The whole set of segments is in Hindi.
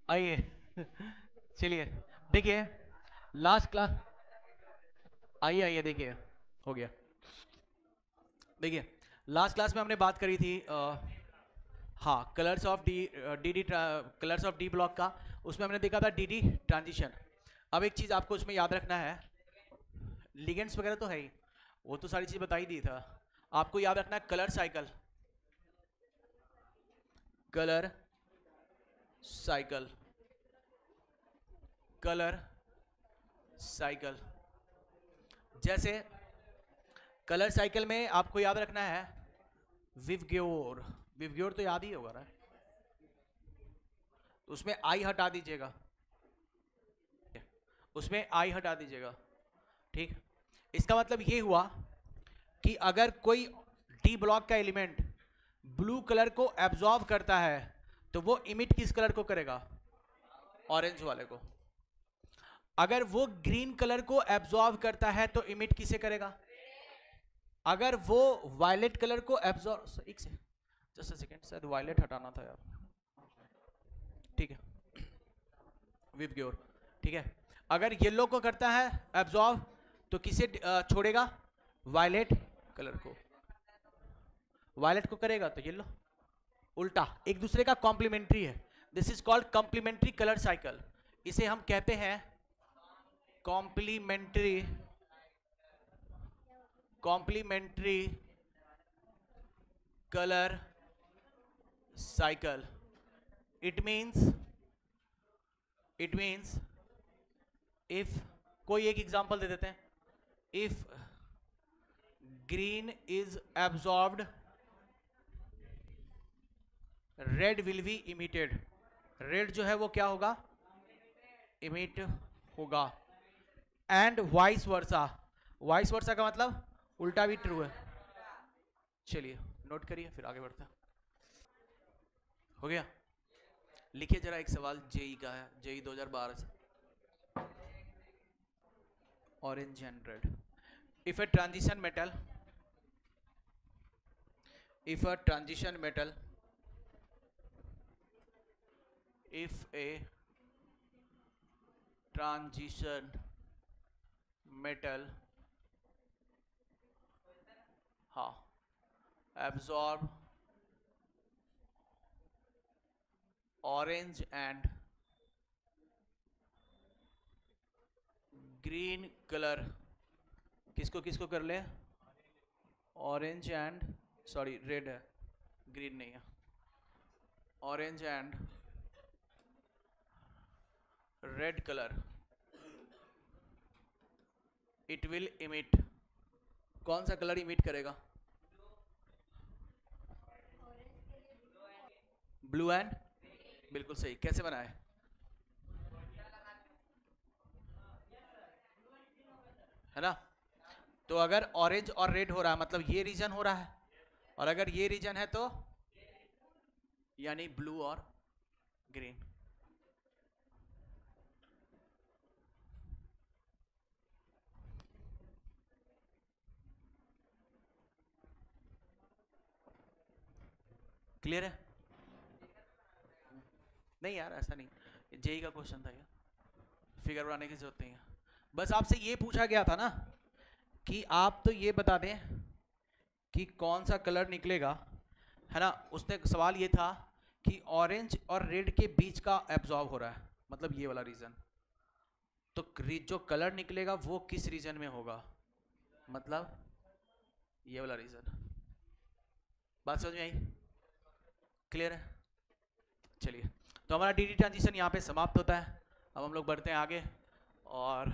आइए चलिए देखिए लास्ट क्लास। आइए आइए देखिए हो गया। देखिए लास्ट क्लास में हमने बात करी थी हाँ colours of D D colours of D block का। उसमें हमने देखा था डी डी ट्रांजिशन। अब एक चीज़ आपको उसमें याद रखना है, लिगेंड्स वगैरह तो है ही, वो तो सारी चीज़ बता ही दी था। आपको याद रखना है colour cycle, colour cycle, colour cycle. जैसे कलर साइकिल में आपको याद रखना है विवग्योर। विवग्योर तो याद ही होगा ना, उसमें आई हटा दीजिएगा, उसमें आई हटा दीजिएगा। ठीक, इसका मतलब ये हुआ कि अगर कोई डी ब्लॉक का एलिमेंट ब्लू कलर को एब्जॉर्ब करता है तो वो इमिट किस कलर को करेगा? ऑरेंज वाले को। अगर वो ग्रीन कलर को एब्जॉर्ब करता है तो इमिट किसे करेगा? अगर वो वायलेट कलर को एब्जॉर्ब, एक से जस्ट अ सेकंड, शायद वायलेट हटाना था यार। ठीक है, विवग्योर। ठीक है, अगर येलो को करता है एब्जॉर्ब तो किसे छोड़ेगा? वायलेट कलर को। वायलेट को करेगा तो येलो। उल्टा, एक दूसरे का कॉम्प्लीमेंट्री है। This is called complementary colour cycle. इसे हम कहते हैं complementary, complementary colour cycle. It means, it means if, कोई एक एग्जांपल दे देते हैं, if green is absorbed red will be emitted. Red जो है वो क्या होगा? इमिट होगा। And vice versa. Vice versa का मतलब उल्टा भी ट्रू है। चलिए नोट करिए फिर आगे बढ़ते हैं। हो गया? लिखिए जरा एक सवाल जेई का है, जेई 2012 से। Orange and red. If a transition metal, if a transition metal, if a transition metal, हाँ, absorb orange and green color, किसको किसको कर ले? ऑरेंज एंड, सॉरी रेड है, ग्रीन नहीं है। Orange and red colour, it will emit. कौन सा कलर इमिट करेगा? ब्लू एंड, बिल्कुल सही। कैसे बनाए? है ना? तो अगर ऑरेंज और रेड हो रहा है मतलब ये रीजन हो रहा है, और अगर ये रीजन है तो यानी ब्लू और ग्रीन। क्लियर है? नहीं यार ऐसा नहीं, जेई का क्वेश्चन था ये, फिगर बनाने की जरूरत नहीं है। बस आपसे ये पूछा गया था ना कि आप तो ये बता दें कि कौन सा कलर निकलेगा, है ना? उसने सवाल ये था कि ऑरेंज और रेड के बीच का एब्जॉर्ब हो रहा है, मतलब ये वाला रीजन। तो जो कलर निकलेगा वो किस रीजन में होगा? मतलब ये वाला रीजन। बात समझ में आई? क्लियर है? चलिए, तो हमारा डी डी ट्रांजिशन यहाँ पे समाप्त होता है। अब हम लोग बढ़ते हैं आगे और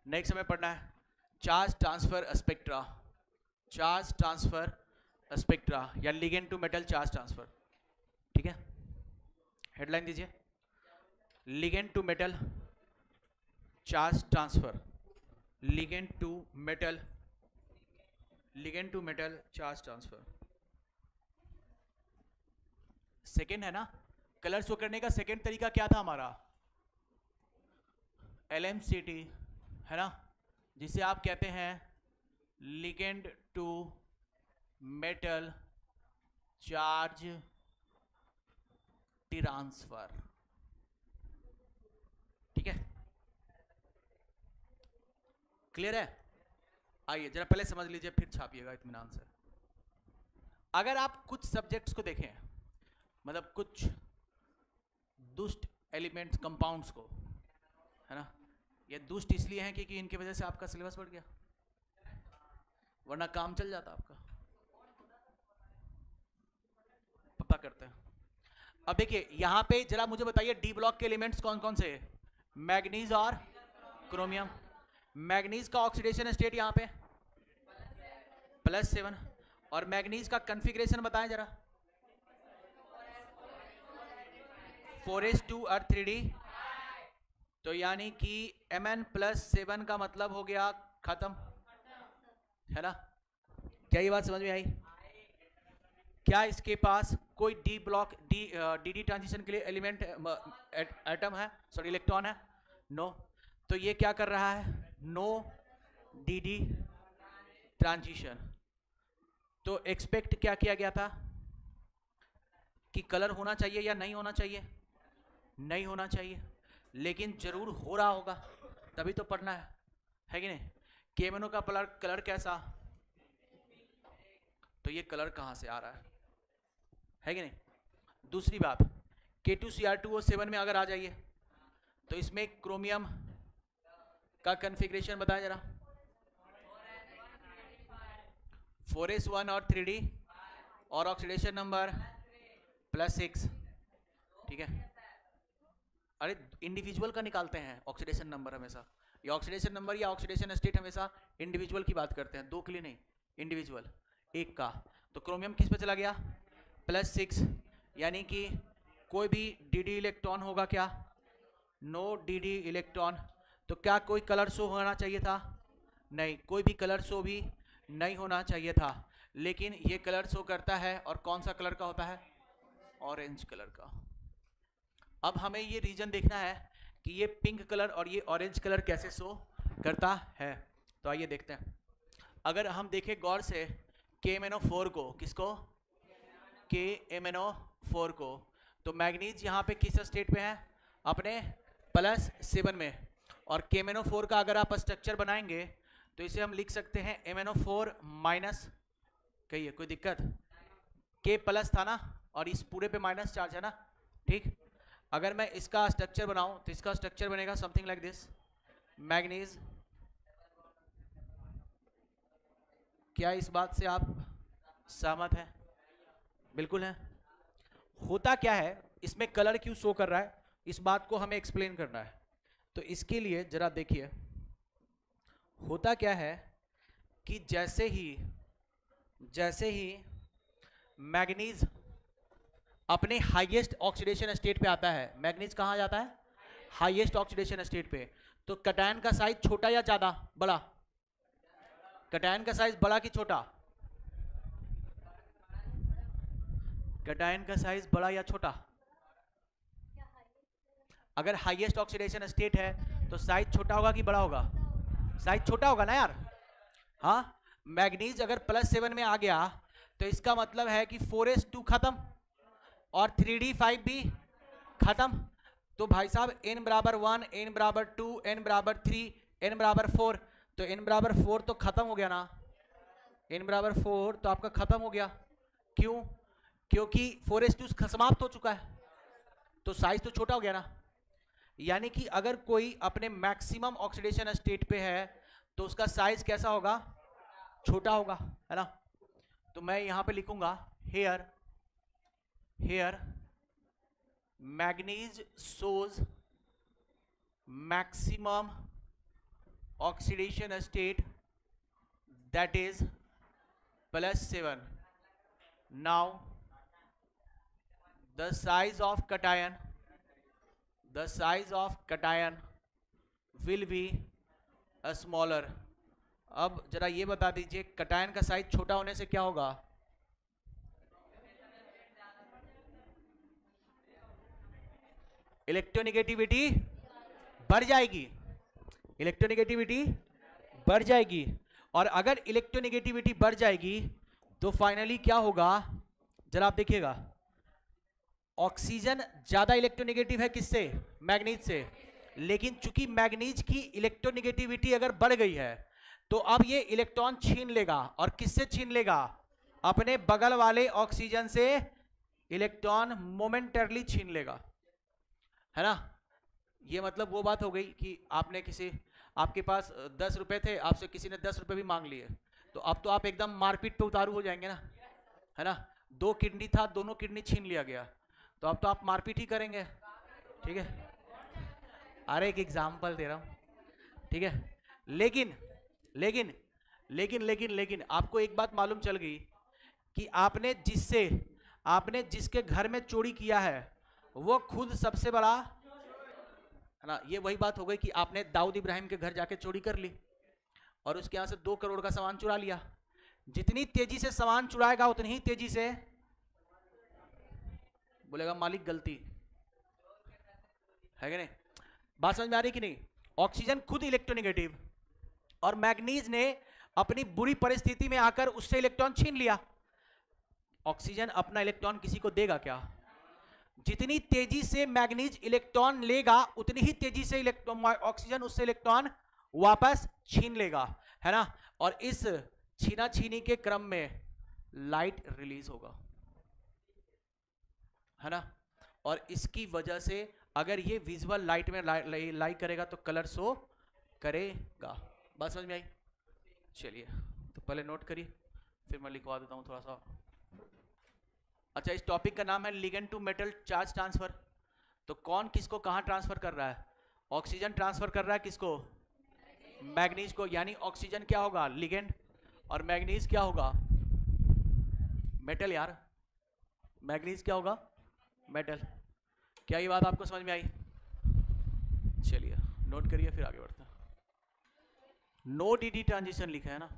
नेक्स्ट हमें पढ़ना है charge transfer spectra. Charge transfer spectra या ligand to metal charge transfer. ठीक है, हेडलाइन दीजिए, ligand to metal charge transfer. Ligand to metal, ligand to metal charge transfer. Second है ना, कलर शो करने का सेकेंड तरीका क्या था हमारा? LMCT, है ना, जिसे आप कहते हैं ligand to metal charge transfer. Clear है? आइए जरा पहले समझ लीजिए फिर छापिएगा इत्मीनान से। अगर आप कुछ सब्जेक्ट्स को देखें, मतलब कुछ दुष्ट एलिमेंट्स कंपाउंड्स को, है ना, ये दुष्ट इसलिए हैं क्योंकि इनकी वजह से आपका सिलेबस बढ़ गया, वरना काम चल जाता आपका। पता करते हैं। अब देखिए यहां पे जरा मुझे बताइए डी ब्लॉक के एलिमेंट्स कौन कौन से हैं? मैग्नीज और क्रोमियम। मैग्नीज का ऑक्सीडेशन स्टेट यहां पे +7, और मैग्नीज का कॉन्फ़िगरेशन बताएं जरा। 4s2 और 3d, तो यानी कि Mn+7 का मतलब हो गया खत्म, है ना? क्या ये बात समझ में आई? क्या इसके पास कोई डी ब्लॉक डी ट्रांजिशन के लिए एलिमेंट एटम है, सॉरी इलेक्ट्रॉन है? नो। तो ये क्या कर रहा है? No d transition. तो एक्सपेक्ट क्या किया गया था कि कलर होना चाहिए या नहीं होना चाहिए? नहीं होना चाहिए, लेकिन जरूर हो रहा होगा, तभी तो पढ़ना है कि नहीं? केमनो का कलर कैसा, तो ये कलर कहां से आ रहा है कि नहीं? दूसरी बात, K2Cr2O7 में अगर आ जाइए तो इसमें क्रोमियम का कॉन्फ़िगरेशन बताएं जरा। 4s1 और 3d, और ऑक्सीडेशन नंबर +6, ठीक है? अरे इंडिविजुअल का निकालते हैं ऑक्सीडेशन नंबर हमेशा, या ऑक्सीडेशन नंबर या ऑक्सीडेशन स्टेट हमेशा इंडिविजुअल की बात करते हैं, दो के लिए नहीं, इंडिविजुअल एक का। तो क्रोमियम किस पे चला गया? +6, यानी कि कोई भी डी इलेक्ट्रॉन होगा क्या? No d electron. तो क्या कोई कलर शो होना चाहिए था? नहीं, कोई भी कलर शो भी नहीं होना चाहिए था, लेकिन ये कलर शो करता है, और कौन सा कलर का होता है? ऑरेंज कलर का। अब हमें ये रीजन देखना है कि ये पिंक कलर और ये ऑरेंज कलर कैसे शो करता है। तो आइए देखते हैं। अगर हम देखें गौर से KMnO4 को, किसको? KMnO4 को, तो मैग्नीज यहाँ पे किस स्टेट पे है? अपने +7 में। और KMnO4 का अगर आप स्ट्रक्चर बनाएंगे तो इसे हम लिख सकते हैं MnO4-, कहिए कोई दिक्कत? K+ था ना, और इस पूरे पे माइनस चार्ज है ना, ठीक? अगर मैं इसका स्ट्रक्चर बनाऊं तो इसका स्ट्रक्चर बनेगा समथिंग लाइक दिस, मैग्नीज। क्या इस बात से आप सहमत हैं? बिल्कुल है। होता क्या है, इसमें कलर क्यों शो कर रहा है, इस बात को हमें एक्सप्लेन करना है। तो इसके लिए जरा देखिए, होता क्या है कि जैसे ही मैग्नीज अपने हाईएस्ट ऑक्सीडेशन स्टेट पे आता है, मैग्नीज कहां जाता है? हाईएस्ट ऑक्सीडेशन स्टेट पे, तो कैटायन का साइज छोटा या ज्यादा बड़ा? कैटायन का साइज बड़ा कि छोटा? कैटायन का साइज बड़ा या छोटा? अगर हाईएस्ट ऑक्सीडेशन स्टेट है तो साइज छोटा होगा कि बड़ा होगा? साइज छोटा होगा ना यार। हाँ, मैग्नीज अगर +7 में आ गया तो इसका मतलब है कि 4s2 खत्म और 3d5 भी खत्म। तो भाई साहब n बराबर 1, n बराबर 2, n बराबर 3, n बराबर 4, तो n बराबर 4 तो खत्म हो गया ना, n बराबर 4 तो आपका खत्म हो गया। क्यों? क्योंकि 4s2 समाप्त हो चुका है, तो साइज तो छोटा हो गया ना। यानी कि अगर कोई अपने मैक्सिमम ऑक्सीडेशन स्टेट पे है तो उसका साइज कैसा होगा? छोटा होगा, है ना? तो मैं यहां पे लिखूंगा here manganese shows maximum oxidation state that is +7. Now the size of cation will be smaller. अब जरा ये बता दीजिए कैटायन का साइज छोटा होने से क्या होगा? इलेक्ट्रोनेगेटिविटी बढ़ जाएगी, और अगर इलेक्ट्रोनेगेटिविटी बढ़ जाएगी तो फाइनली क्या होगा? जरा आप देखिएगा, ऑक्सीजन ज्यादा इलेक्ट्रोनेगेटिव है किससे? मैग्नीज से। लेकिन चूंकि मैग्नीज की इलेक्ट्रोनेगेटिविटी अगर बढ़ गई है तो अब ये इलेक्ट्रॉन छीन लेगा, और किससे छीन लेगा? अपने बगल वाले ऑक्सीजन से इलेक्ट्रॉन मोमेंटरली छीन लेगा, है ना। ये मतलब वो बात हो गई कि आपके पास 10 रुपए थे, आपसे किसी ने 10 रुपए भी मांग लिए, तो अब तो आप एकदम मारपीट पे उतारू हो जाएंगे ना, है ना। 2 किडनी था, दोनों किडनी छीन लिया गया, तो अब तो आप मारपीट ही करेंगे, ठीक है। अरे एक एग्जाम्पल दे रहा हूं, ठीक है। लेकिन लेकिन लेकिन लेकिन लेकिन आपको एक बात मालूम चल गई कि आपने जिसके घर में चोरी किया है वो खुद सबसे बड़ा, है ना। ये वही बात हो गई कि आपने दाऊद इब्राहिम के घर जाके चोरी कर ली और उसके यहां से 2 करोड़ का सामान चुरा लिया। जितनी तेजी से सामान चुराएगा उतनी ही तेजी से बोलेगा मालिक गलती, है कि नहीं? बात समझ में आ रही कि नहीं? ऑक्सीजन खुद इलेक्ट्रोनेगेटिव, और मैग्नीज ने अपनी बुरी परिस्थिति में आकर उससे इलेक्ट्रॉन छीन लिया। ऑक्सीजन अपना इलेक्ट्रॉन किसी को देगा क्या? जितनी तेजी से मैग्नीज इलेक्ट्रॉन लेगा उतनी ही तेजी से ऑक्सीजन उससे इलेक्ट्रॉन वापस छीन लेगा, है ना। और इस छीना छीनी के क्रम में लाइट रिलीज होगा, है ना। और इसकी वजह से अगर ये विजुअल लाइट में लाई करेगा तो कलर शो करेगा। बात समझ में आई? चलिए तो पहले नोट करिए, फिर मैं लिखवा देता हूं थोड़ा सा। अच्छा, इस टॉपिक का नाम है ligand to metal charge transfer. तो कौन किसको कहां ट्रांसफर कर रहा है? ऑक्सीजन ट्रांसफर कर रहा है किसको? मैग्नीज को। यानी ऑक्सीजन क्या होगा? लिगेंड, और मैग्नीज क्या होगा? मेटल यार। मैग्नीज क्या होगा? मेटल। क्या ये बात आपको समझ में आई? चलिए नोट करिए, फिर आगे बढ़ते हैं। नो डीडी ट्रांजिशन लिखा है ना।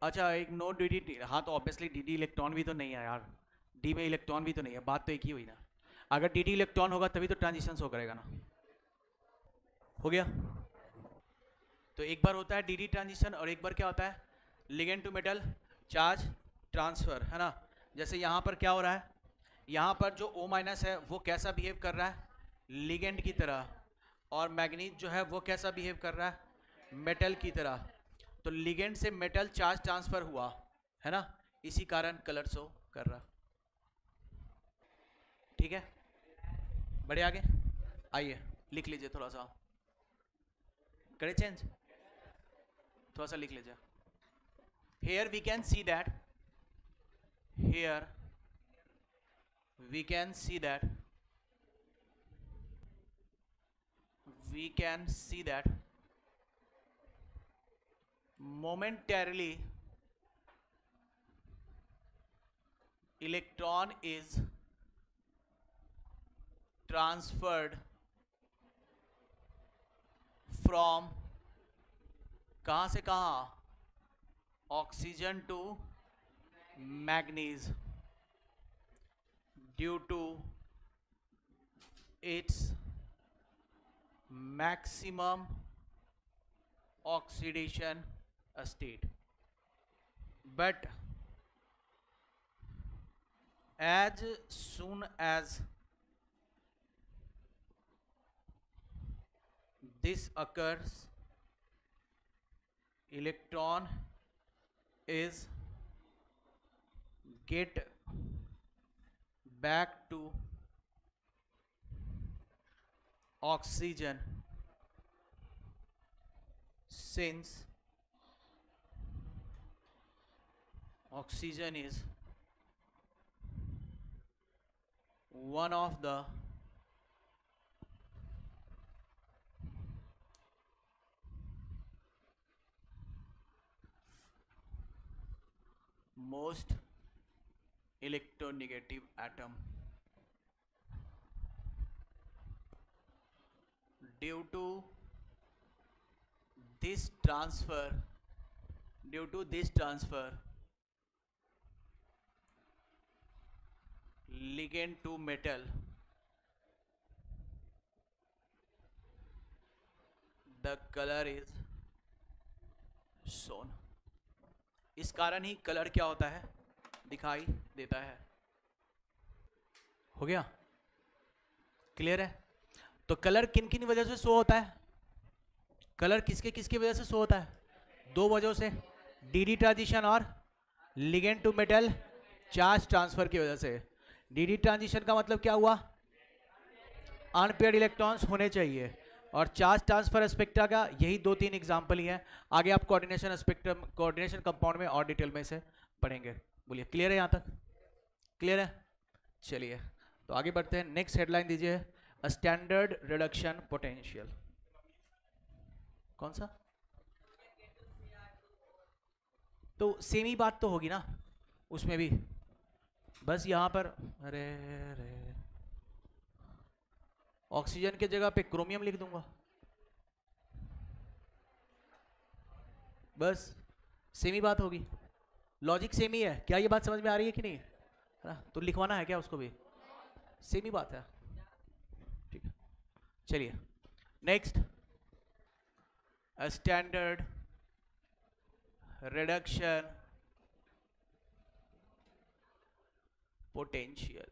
अच्छा, एक नो डीडी, हाँ तो ऑब्वियसली डीडी इलेक्ट्रॉन भी तो नहीं है यार, डी में इलेक्ट्रॉन भी तो नहीं है, बात तो एक ही हुई ना। अगर डीडी इलेक्ट्रॉन होगा तभी तो ट्रांजिशन शो करेगा ना। हो गया? तो एक बार होता है डीडी ट्रांजिशन और एक बार क्या होता है? Ligand to metal charge transfer, है ना। जैसे यहाँ पर क्या हो रहा है? यहाँ पर जो O- है वो कैसा बिहेव कर रहा है? लिगेंड की तरह। और मैग्नीज जो है वो कैसा बिहेव कर रहा है? मेटल की तरह। तो लिगेंड से मेटल चार्ज ट्रांसफर हुआ, है ना, इसी कारण कलर शो कर रहा। ठीक है, बढ़े आगे। आइए लिख लीजिए, थोड़ा सा करे चेंज, थोड़ा सा लिख लीजिए। Here we can see that, here we can see that, we can see that momentarily electron is transferred from कहां से कहां? Oxygen to manganese due to its maximum oxidation state, but as soon as this occurs, electron is get back to oxygen, since oxygen is one of the most electronegative atom. Due to this transfer, ligand to metal, the color is shown. इस कारण ही कलर क्या होता है? दिखाई देता है। हो गया? क्लियर है? तो कलर किन किन वजह से शो होता है? कलर किसके किसकी वजह से शो होता है? दो वजहों से, डी ट्रांजिशन और ligand to metal charge transfer की वजह से। डी ट्रांजिशन का मतलब क्या हुआ, अनपेयर्ड इलेक्ट्रॉन्स होने चाहिए, और चार्ज ट्रांसफर स्पेक्ट्रा का यही 2-3 एग्जांपल ही है। आगे आप कोऑर्डिनेशन स्पेक्ट्रम, कोऑर्डिनेशन कंपाउंड में और डिटेल में से पढ़ेंगे। बोलिए क्लियर है, यहाँ तक क्लियर है? चलिए तो आगे बढ़ते हैं। नेक्स्ट हेडलाइन दीजिए, स्टैंडर्ड रिडक्शन पोटेंशियल। कौन सा? तो सेम ही बात तो होगी ना उसमें भी, बस यहाँ पर अरे ऑक्सीजन की जगह पे क्रोमियम लिख दूंगा, बस सेम ही बात होगी, लॉजिक सेम ही है। क्या ये बात समझ में आ रही है कि नहीं? है ना? तो लिखवाना है क्या उसको भी? सेम ही बात है, ठीक है। चलिए next, standard reduction potential,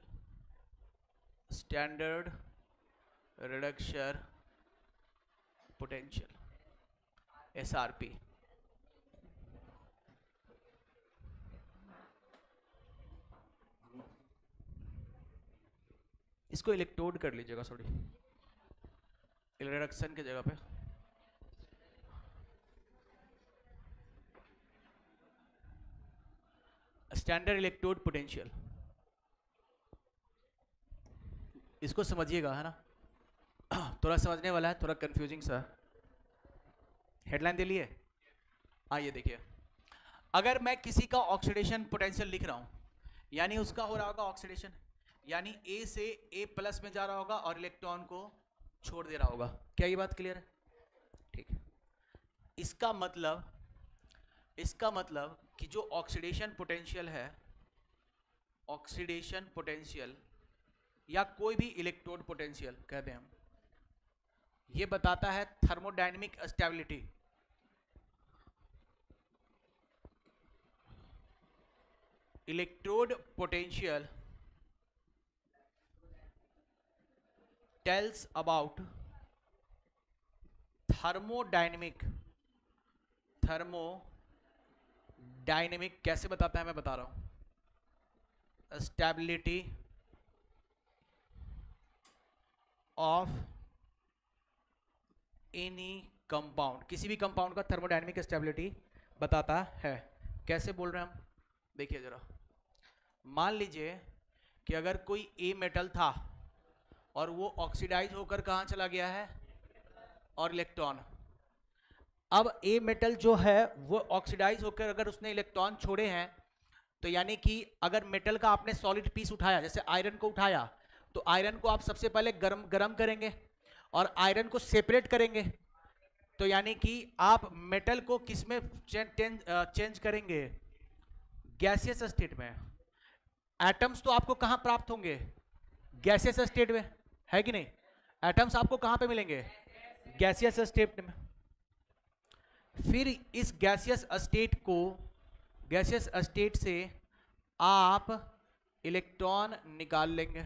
standard reduction potential, SRP। इसको इलेक्ट्रोड कर लीजिएगा, सॉरी रिडक्शन की जगह पे। स्टैंडर्ड इलेक्ट्रोड पोटेंशियल, इसको समझिएगा, है ना? थोड़ा समझने वाला है, थोड़ा कंफ्यूजिंग सा। हेडलाइन दे लिए, आइए देखिए। अगर मैं किसी का ऑक्सीडेशन पोटेंशियल लिख रहा हूं, यानी उसका हो रहा होगा ऑक्सीडेशन, यानी A से A+ में जा रहा होगा और इलेक्ट्रॉन को छोड़ दे रहा होगा। क्या ये बात क्लियर है? ठीक है। इसका मतलब कि जो ऑक्सीडेशन पोटेंशियल है, ऑक्सीडेशन पोटेंशियल या कोई भी इलेक्ट्रोड पोटेंशियल कहते हैं हम, ये बताता है thermodynamic stability. Electrode potential tells about thermodynamic कैसे बताता है मैं बता रहा हूं, स्टेबिलिटी ऑफ एनी कंपाउंड, किसी भी कंपाउंड का थर्मोडायनेमिक स्टेबिलिटी बताता है। कैसे बोल रहे हैं हम, देखिए जरा। मान लीजिए कि अगर कोई ए मेटल था और वो ऑक्सीडाइज होकर कहाँ चला गया है, और इलेक्ट्रॉन, अब ए मेटल जो है वो ऑक्सीडाइज होकर अगर उसने इलेक्ट्रॉन छोड़े हैं, तो यानी कि अगर मेटल का आपने सॉलिड पीस उठाया, जैसे आयरन को उठाया, तो आयरन को आप सबसे पहले गरम करेंगे और आयरन को सेपरेट करेंगे, तो यानी कि आप मेटल को किस में चेंज करेंगे, गैसियस स्टेट में। एटम्स तो आपको कहाँ प्राप्त होंगे, गैसियस स्टेट में, है कि नहीं? एटम्स आपको कहां पे मिलेंगे, गैसियस स्टेट में। फिर इस गैसियस स्टेट से आप इलेक्ट्रॉन निकाल लेंगे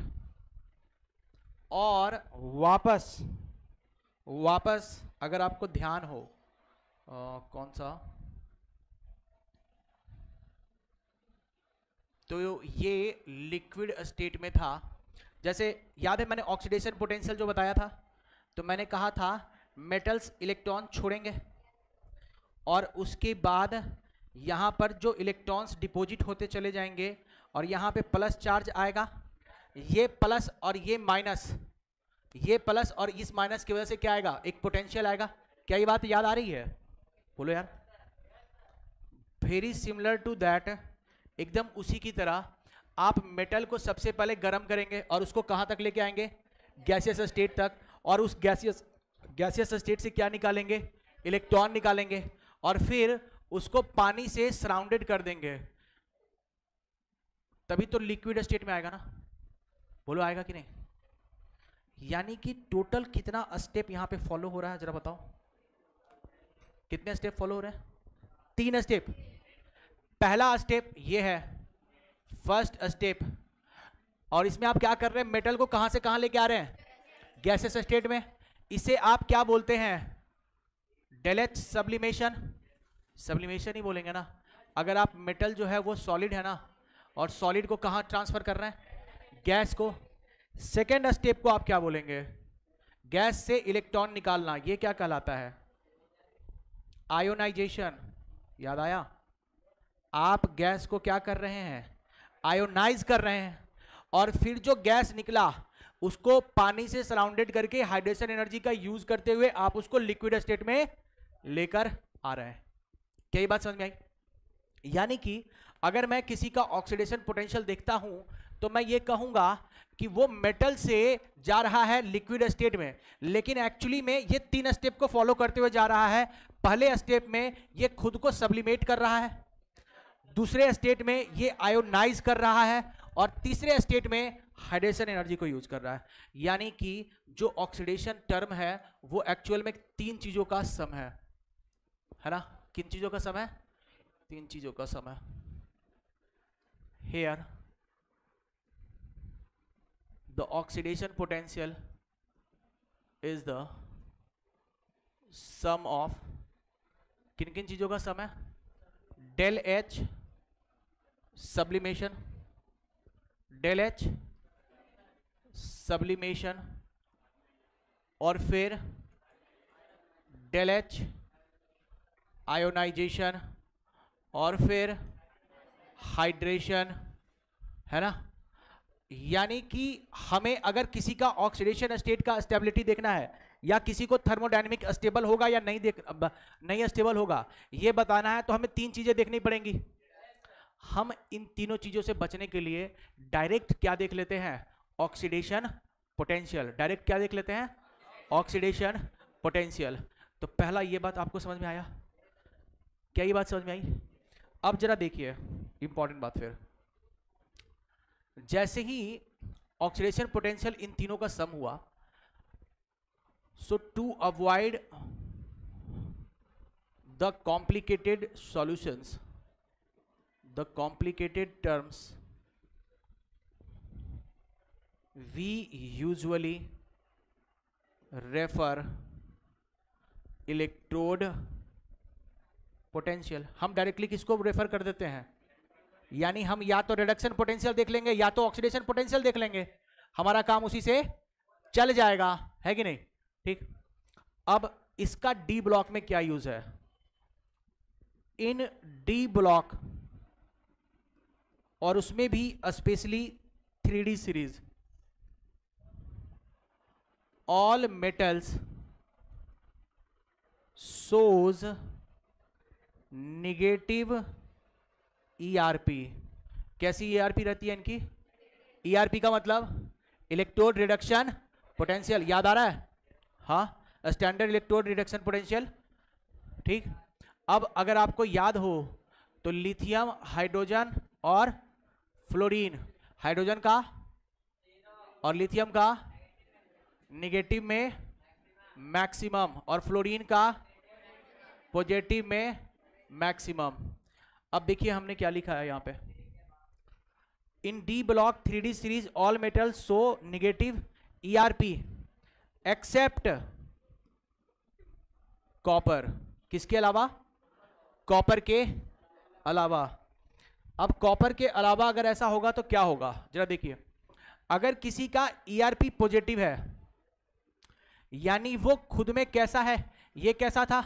और वापस अगर आपको ध्यान हो कौन सा, तो ये लिक्विड स्टेट में था। जैसे याद है मैंने ऑक्सीडेशन पोटेंशियल जो बताया था, तो मैंने कहा था मेटल्स इलेक्ट्रॉन छोड़ेंगे और उसके बाद यहाँ पर जो इलेक्ट्रॉन्स डिपॉजिट होते चले जाएंगे और यहाँ पे प्लस चार्ज आएगा, ये प्लस और ये माइनस, ये प्लस और इस माइनस की वजह से क्या आएगा, एक पोटेंशियल आएगा। क्या ये बात याद आ रही है? बोलो यार। वेरी सिमिलर टू दैट, एकदम उसी की तरह आप मेटल को सबसे पहले गर्म करेंगे और उसको कहां तक लेके आएंगे, गैसियस स्टेट तक, और उस गैसियस स्टेट से क्या निकालेंगे, इलेक्ट्रॉन निकालेंगे, और फिर उसको पानी से सराउंडेड कर देंगे, तभी तो लिक्विड स्टेट में आएगा ना। बोलो आएगा कि नहीं? यानी कि टोटल कितना स्टेप यहां पे फॉलो हो रहा है, जरा बताओ कितने स्टेप फॉलो हो रहे हैं? 3 स्टेप। पहला स्टेप ये है, फर्स्ट स्टेप, और इसमें आप क्या कर रहे हैं, मेटल को कहां से कहां लेके आ रहे हैं, गैसेस स्टेट में। इसे आप क्या बोलते हैं, डेलेच सब्लिमेशन, सब्लिमेशन ही बोलेंगे ना। अगर आप मेटल जो है वो सॉलिड है ना, और सॉलिड को कहाँ ट्रांसफर कर रहे हैं, गैस को, सेकेंड स्टेप को आप क्या बोलेंगे, गैस से इलेक्ट्रॉन निकालना, ये क्या कहलाता है, आयोनाइजेशन। याद आया, आप गैस को क्या कर रहे हैं, आयोनाइज कर रहे हैं, और फिर जो गैस निकला उसको पानी से सराउंडेड करके हाइड्रेशन एनर्जी का यूज करते हुए आप उसको लिक्विड स्टेट में लेकर आ रहे हैं। क्या ये बात समझ में आई? यानी कि अगर मैं किसी का ऑक्सीडेशन पोटेंशियल देखता हूं तो मैं ये कहूंगा कि वो मेटल से जा रहा है लिक्विड स्टेट में, लेकिन एक्चुअली में ये 3 स्टेप को फॉलो करते हुए जा रहा है। पहले स्टेप में ये खुद को सब्लिमेट कर रहा है, दूसरे स्टेट में ये आयोनाइज कर रहा है, और तीसरे स्टेट में हाइड्रेशन एनर्जी को यूज कर रहा है। यानी कि जो ऑक्सीडेशन टर्म है वो एक्चुअल में 3 चीजों का सम है ना। किन चीजों का सम है? 3 चीजों का सम है। Here the oxidation potential is the sum of, किन किन चीजों का सम है, del H sublimation, del H sublimation, और फिर डेल एच आयोनाइजेशन, और फिर हाइड्रेशन, है ना। यानी कि हमें अगर किसी का ऑक्सीडेशन स्टेट का स्टेबिलिटी देखना है, या किसी को थर्मोडायनेमिक स्टेबल होगा या नहीं स्टेबल होगा ये बताना है, तो हमें 3 चीजें देखनी पड़ेंगी। हम इन तीनों चीजों से बचने के लिए डायरेक्ट क्या देख लेते हैं, ऑक्सीडेशन पोटेंशियल। डायरेक्ट क्या देख लेते हैं, ऑक्सीडेशन पोटेंशियल। तो पहला ये बात आपको समझ में आया? क्या ये बात समझ में आई? अब जरा देखिए इंपॉर्टेंट बात, फिर जैसे ही ऑक्सीडेशन पोटेंशियल इन तीनों का सम हुआ, so to avoid the complicated solutions, the complicated terms, we usually refer electrode potential. हम डायरेक्टली किसको रेफर कर देते हैं, यानी हम या तो रिडक्शन पोटेंशियल देख लेंगे या तो ऑक्सीडेशन पोटेंशियल देख लेंगे, हमारा काम उसी से चल जाएगा, है कि नहीं? ठीक। अब इसका डी ब्लॉक में क्या यूज है, इन डी ब्लॉक, और उसमें भी specially 3D series, all metals shows negative ERP. कैसी ईआरपी रहती है इनकी? ईआरपी का मतलब इलेक्ट्रोड रिडक्शन पोटेंशियल, याद आ रहा है? हाँ, स्टैंडर्ड इलेक्ट्रोड रिडक्शन पोटेंशियल। ठीक। अब अगर आपको याद हो तो लिथियम, हाइड्रोजन और फ्लोरीन, हाइड्रोजन का और लिथियम का निगेटिव में मैक्सिमम, और फ्लोरीन का पॉजिटिव में मैक्सिमम। अब देखिए हमने क्या लिखा है यहां पे, in D block 3D series all metal show negative ERP except copper. किसके अलावा? कॉपर के अलावा। अब कॉपर के अलावा अगर ऐसा होगा तो क्या होगा, जरा देखिए। अगर किसी का ईआरपी पॉजिटिव है, यानी वो खुद में कैसा है, ये कैसा था,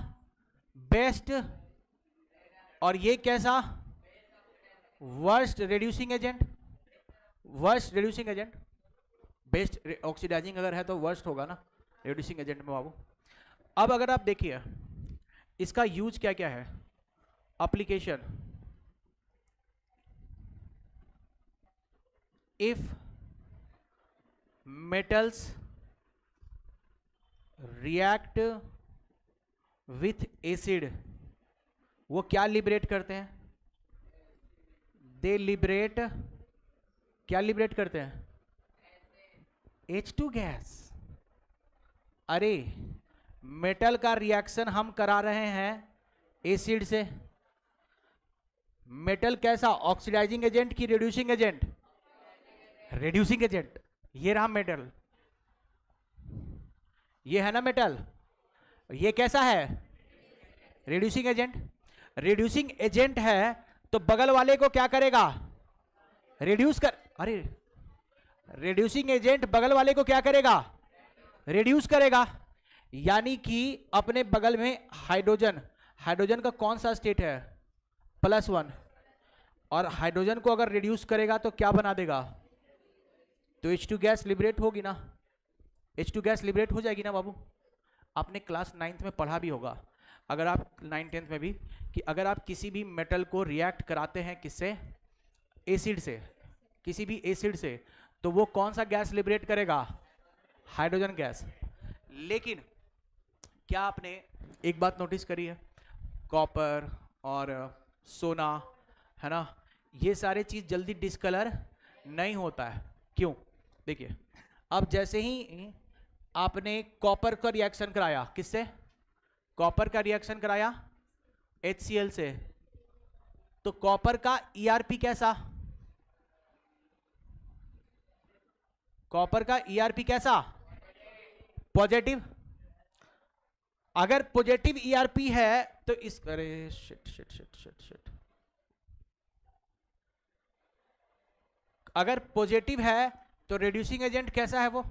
बेस्ट, और ये कैसा, worst reducing agent. Worst reducing agent, best oxidising अगर है तो वर्स्ट होगा ना रिड्यूसिंग एजेंट में बाबू। अब अगर आप देखिए इसका यूज क्या क्या है, application, if metals react with acid, वो क्या लिबरेट करते हैं, दे लिबरेट, क्या लिबरेट करते हैं, H2 गैस। अरे मेटल का रिएक्शन हम करा रहे हैं एसिड से, मेटल कैसा, ऑक्सीडाइजिंग एजेंट की रिड्यूसिंग एजेंट? Reducing agent. ये रहा मेटल, ये है ना मेटल, ये कैसा है, रिड्यूसिंग एजेंट। रिड्यूसिंग एजेंट है तो बगल वाले को क्या करेगा, रिड्यूस कर, अरे रिड्यूसिंग एजेंट बगल वाले को क्या करेगा, रिड्यूस करेगा। यानी कि अपने बगल में हाइड्रोजन, हाइड्रोजन का कौन सा स्टेट है, +1, और हाइड्रोजन को अगर रिड्यूस करेगा तो क्या बना देगा, तो H2 गैस लिबरेट होगी ना, H2 गैस लिबरेट हो जाएगी ना बाबू। आपने क्लास 9th में पढ़ा भी होगा, अगर आप 9th-10th में भी, कि अगर आप किसी भी मेटल को रिएक्ट कराते हैं किससे, एसिड से, किसी भी एसिड से, तो वो कौन सा गैस लिबरेट करेगा, हाइड्रोजन गैस। लेकिन क्या आपने एक बात नोटिस करी है, कॉपर और सोना है ना, ये सारे चीज जल्दी डिस्कलर नहीं होता है, क्यों, देखिए अब जैसे ही आपने कॉपर का रिएक्शन कराया, किससे, कॉपर का रिएक्शन कराया HCl से, तो कॉपर का ERP कैसा, कॉपर का ERP कैसा, पॉजिटिव। अगर पॉजिटिव ERP है तो इस, अरे shit shit shit shit shit, अगर पॉजिटिव है तो रिड्यूसिंग एजेंट कैसा है वो,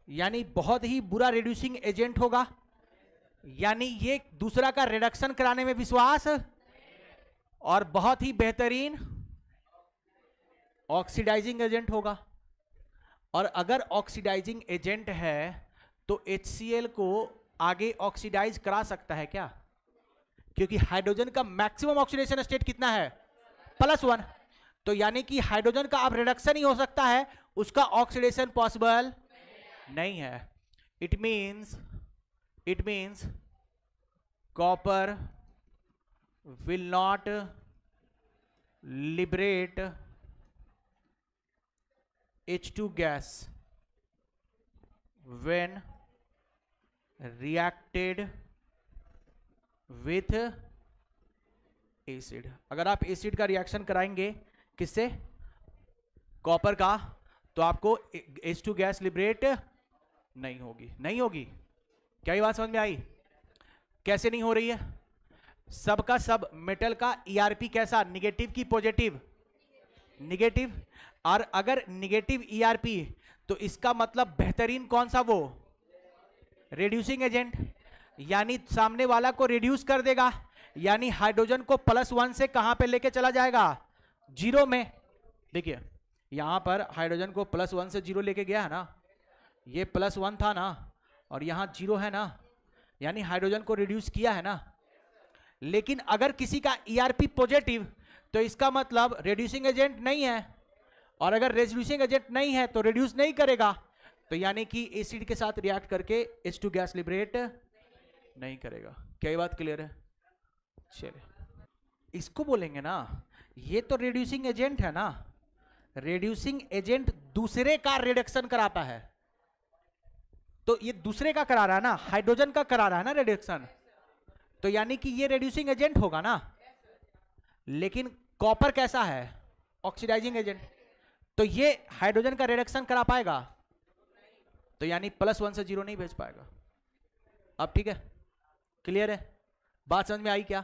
यानी बहुत ही बुरा रिड्यूसिंग एजेंट होगा, यानी ये दूसरा का रिडक्शन कराने में विश्वास, और बहुत ही बेहतरीन ऑक्सीडाइजिंग एजेंट होगा। और अगर ऑक्सीडाइजिंग एजेंट है तो HCl को आगे ऑक्सीडाइज करा सकता है क्या, क्योंकि हाइड्रोजन का मैक्सिमम ऑक्सीडेशन स्टेट कितना है, +1, तो यानी कि हाइड्रोजन का अब रिडक्शन ही हो सकता है, उसका ऑक्सीडेशन पॉसिबल नहीं है। It means copper will not liberate H2 gas when reacted with acid। अगर आप एसिड का रिएक्शन कराएंगे किससे, कॉपर का, तो आपको H2 गैस लिबरेट नहीं होगी। क्या ये बात समझ में आई, कैसे नहीं हो रही है, सबका सब मेटल का ERP कैसा, निगेटिव की पॉजिटिव, निगेटिव। और अगर निगेटिव ERP तो इसका मतलब बेहतरीन कौन सा, वो रिड्यूसिंग एजेंट, यानी सामने वाला को रिड्यूस कर देगा, यानी हाइड्रोजन को +1 से कहां पे लेके चला जाएगा, 0 में। देखिए यहां पर हाइड्रोजन को +1 से 0 लेके गया है ना, ये +1 था ना, और यहां 0 है ना, यानी हाइड्रोजन को रिड्यूस किया है ना। लेकिन अगर किसी का ERP पॉजिटिव तो इसका मतलब रिड्यूसिंग एजेंट नहीं है, और अगर रिड्यूसिंग एजेंट नहीं है तो रिड्यूस नहीं करेगा, तो यानी कि एसिड के साथ रिएक्ट करके H2 गैस लिबरेट नहीं करेगा। क्या ये बात क्लियर है, चलिए इसको बोलेंगे ना, ये तो रिड्यूसिंग एजेंट है ना, रिड्यूसिंग एजेंट दूसरे का रिडक्शन कराता है, तो ये दूसरे का करा रहा है ना, हाइड्रोजन का करा रहा है ना रिडक्शन, तो यानी कि ये रिड्यूसिंग एजेंट होगा ना। लेकिन कॉपर कैसा है, ऑक्सीडाइजिंग एजेंट, तो ये हाइड्रोजन का रिडक्शन करा पाएगा, तो यानी +1 से 0 नहीं भेज पाएगा। अब ठीक है, क्लियर है, बात समझ में आई क्या,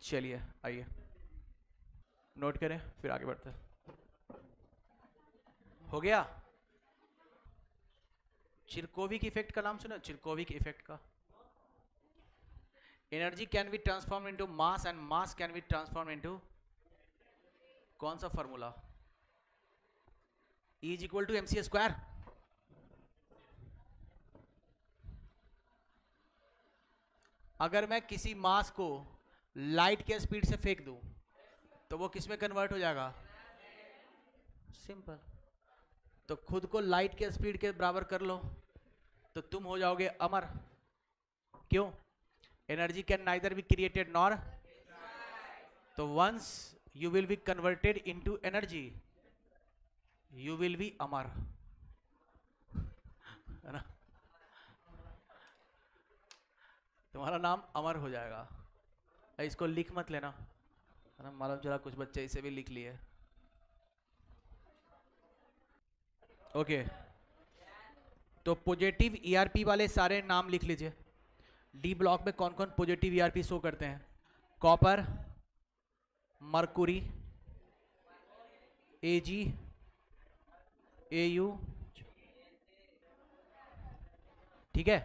चलिए आइए नोट करें फिर आगे बढ़ते हैं। हो गया, चिरकोविक इफेक्ट का नाम सुना, चिरकोविक इफेक्ट का, energy can be transform into mass and mass can be transform into, कौन सा फॉर्मूला, E = mc²। अगर मैं किसी मास को लाइट के स्पीड से फेंक दूं तो वो किस में कन्वर्ट हो जाएगा, सिंपल। तो खुद को लाइट के स्पीड के बराबर कर लो तो तुम हो जाओगे अमर, क्यों, energy can neither be created nor, तो once you will be converted into energy you will be अमर, है ना, तुम्हारा नाम अमर हो जाएगा। इसको लिख मत लेना, है ना, मालूम चला कुछ बच्चे इसे भी लिख लिए। ओके, तो पॉजिटिव ERP वाले सारे नाम लिख लीजिए। डी ब्लॉक में कौन कौन पॉजिटिव ERP शो करते हैं, कॉपर, मरकुरी, Ag, Au, ठीक है।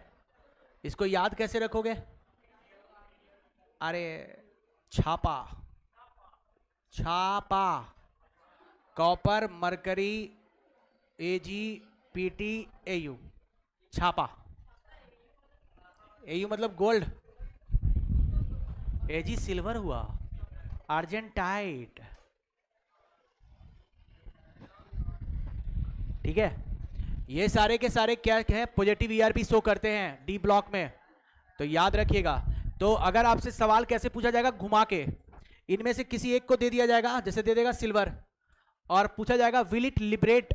इसको याद कैसे रखोगे? अरे छापा, छापा, copper, mercury, Ag, Pt, Au, छापा। Au मतलब गोल्ड, Ag सिल्वर हुआ, आर्जेंटाइट, ठीक है। ये सारे के सारे क्या है? पॉजिटिव ईआरपी शो करते हैं डी ब्लॉक में, तो याद रखिएगा। तो अगर आपसे सवाल कैसे पूछा जाएगा? घुमा के इनमें से किसी एक को दे दिया जाएगा, जैसे दे देगा सिल्वर, और पूछा जाएगा विल इट लिबरेट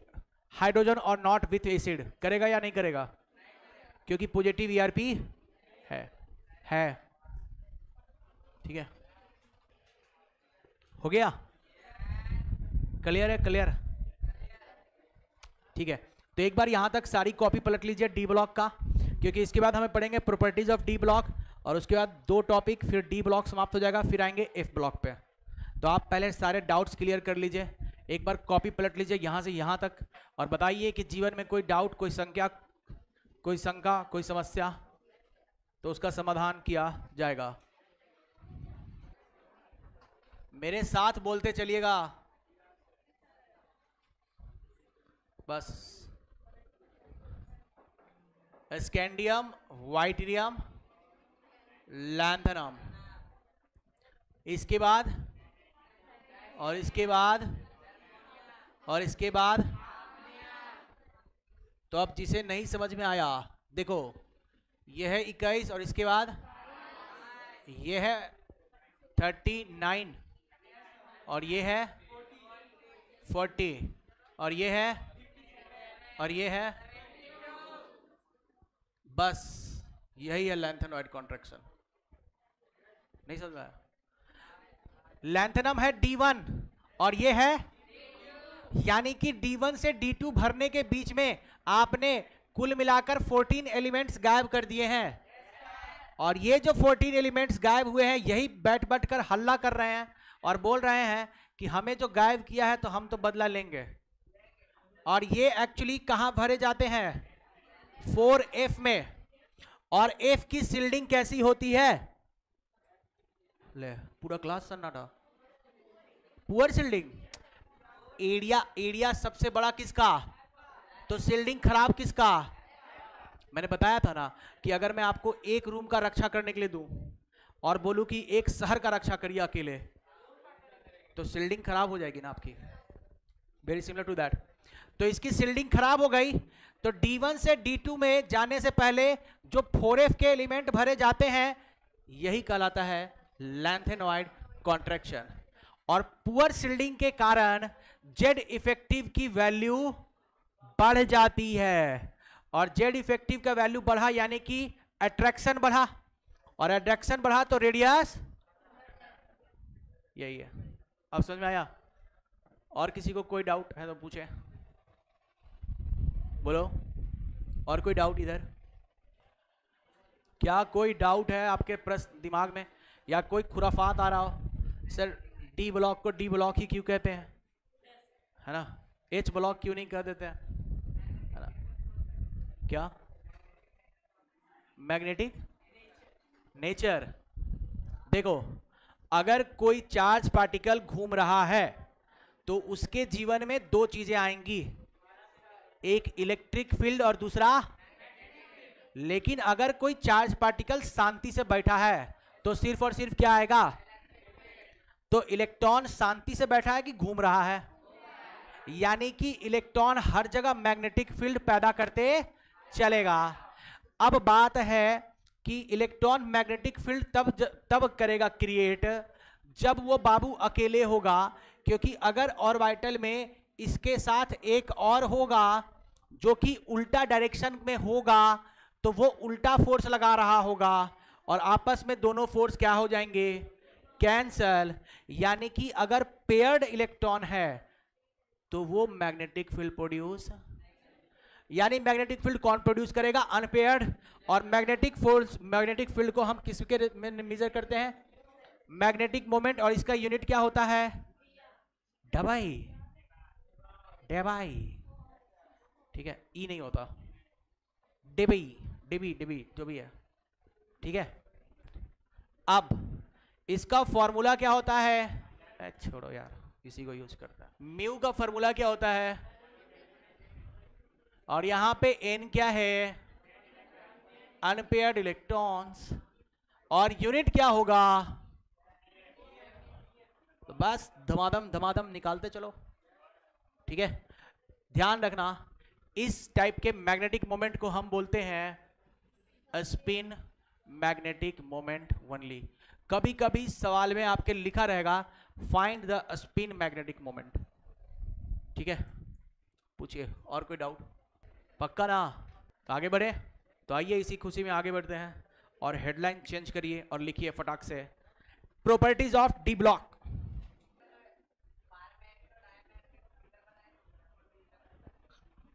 हाइड्रोजन और नॉट विथ एसिड, करेगा या नहीं करेगा? क्योंकि पॉजिटिव ईआरपी है, ठीक है। हो गया? क्लियर है? क्लियर, ठीक है। तो एक बार यहां तक सारी कॉपी पलट लीजिए डी ब्लॉक का, क्योंकि इसके बाद हमें पढ़ेंगे प्रॉपर्टीज ऑफ डी ब्लॉक, और उसके बाद 2 टॉपिक, फिर डी ब्लॉक समाप्त हो जाएगा, फिर आएंगे एफ ब्लॉक पे। तो आप पहले सारे डाउट्स क्लियर कर लीजिए, एक बार कॉपी पलट लीजिए यहां से यहां तक, और बताइए कि जीवन में कोई डाउट, कोई संख्या, कोई शंका, कोई समस्या, तो उसका समाधान किया जाएगा। मेरे साथ बोलते चलिएगा बस। स्कैंडियम, वाइटिरियम, लैंथेनम, इसके बाद और इसके बाद और इसके बाद। तो अब जिसे नहीं समझ में आया, देखो यह है 21, और इसके बाद यह है 39, और ये है 40, और ये है, और ये है, बस यही है लैंथेनॉइड कॉन्ट्रैक्शन। नहीं समझ आया? लैंथेनम है D1 और ये है, यानी कि D1 से D2 भरने के बीच में आपने कुल मिलाकर 14 एलिमेंट्स गायब कर दिए हैं, और ये जो 14 एलिमेंट्स गायब हुए हैं यही बैठ बैठ कर हल्ला कर रहे हैं और बोल रहे हैं कि हमें जो गायब किया है तो हम तो बदला लेंगे। और ये एक्चुअली कहां भरे जाते हैं? 4F में। और F की सील्डिंग कैसी होती है? ले पूरा क्लास सन्नाटा। Poor shielding. एरिया सबसे बड़ा किसका? तो सील्डिंग खराब किसका? मैंने बताया था ना कि अगर मैं आपको एक रूम का रक्षा करने के लिए दूं और बोलूं कि एक शहर का रक्षा करिए अकेले, तो सील्डिंग खराब हो जाएगी ना आपकी। Very similar to that. तो इसकी सील्डिंग खराब हो गई, तो D1 से D2 में जाने से पहले जो 4F के एलिमेंट भरे जाते हैं यही कहलाता है लैंथेनॉइड कॉन्ट्रैक्शन। और पुअर सील्डिंग के कारण जेड इफेक्टिव की वैल्यू बढ़ जाती है, और जेड इफेक्टिव का वैल्यू बढ़ा यानी कि अट्रैक्शन बढ़ा, और अट्रैक्शन बढ़ा तो रेडियस, यही है। अब समझ में आया? और किसी को कोई डाउट है तो पूछे, बोलो। और कोई डाउट इधर? क्या कोई डाउट है आपके प्रश्न दिमाग में, या कोई खुराफात आ रहा हो? सर डी ब्लॉक को डी ब्लॉक ही क्यों कहते हैं, है ना? एच ब्लॉक क्यों नहीं कह देते हैं, है ना? क्या मैग्नेटिक नेचर? देखो, अगर कोई चार्ज पार्टिकल घूम रहा है तो उसके जीवन में 2 चीजें आएंगी, एक इलेक्ट्रिक फील्ड और दूसरा। लेकिन अगर कोई चार्ज पार्टिकल शांति से बैठा है तो सिर्फ और सिर्फ क्या आएगा? तो इलेक्ट्रॉन शांति से बैठा है कि घूम रहा है? यानी कि इलेक्ट्रॉन हर जगह मैग्नेटिक फील्ड पैदा करते चलेगा। अब बात है कि इलेक्ट्रॉन मैग्नेटिक फील्ड तब करेगा क्रिएट जब वो बाबू अकेले होगा, क्योंकि अगर ऑर्बिटल में इसके साथ एक और होगा जो कि उल्टा डायरेक्शन में होगा तो वो उल्टा फोर्स लगा रहा होगा, और आपस में दोनों फोर्स क्या हो जाएंगे? कैंसल। यानी कि अगर पेयर्ड इलेक्ट्रॉन है तो वो मैग्नेटिक फील्ड प्रोड्यूस, यानी मैग्नेटिक फील्ड कौन प्रोड्यूस करेगा? अनपेयर्ड। और मैग्नेटिक फील्ड को हम किसके में मेजर करते हैं? मैग्नेटिक मोमेंट, और इसका यूनिट क्या होता है? डबाई, डेबाई, ठीक है, ई नहीं होता, डेबी, डेबी डेबी जो भी है, ठीक है। अब इसका फॉर्मूला क्या होता है? छोड़ो यार, इसी को यूज करता है। म्यू का फॉर्मूला क्या होता है? और यहां पे एन क्या है? अनपेयर्ड इलेक्ट्रॉन्स, और यूनिट क्या होगा? तो बस धमाधम धमाधम निकालते चलो, ठीक है। ध्यान रखना, इस टाइप के मैग्नेटिक मोमेंट को हम बोलते हैं स्पिन मैग्नेटिक मोमेंट ओनली। कभी कभी सवाल में आपके लिखा रहेगा find the spin magnetic moment, ठीक है। पूछिए, और कोई डाउट? पक्का ना? तो आगे बढ़े। तो आइए इसी खुशी में आगे बढ़ते हैं, और हेडलाइन चेंज करिए और लिखिए फटाक से, properties of D block.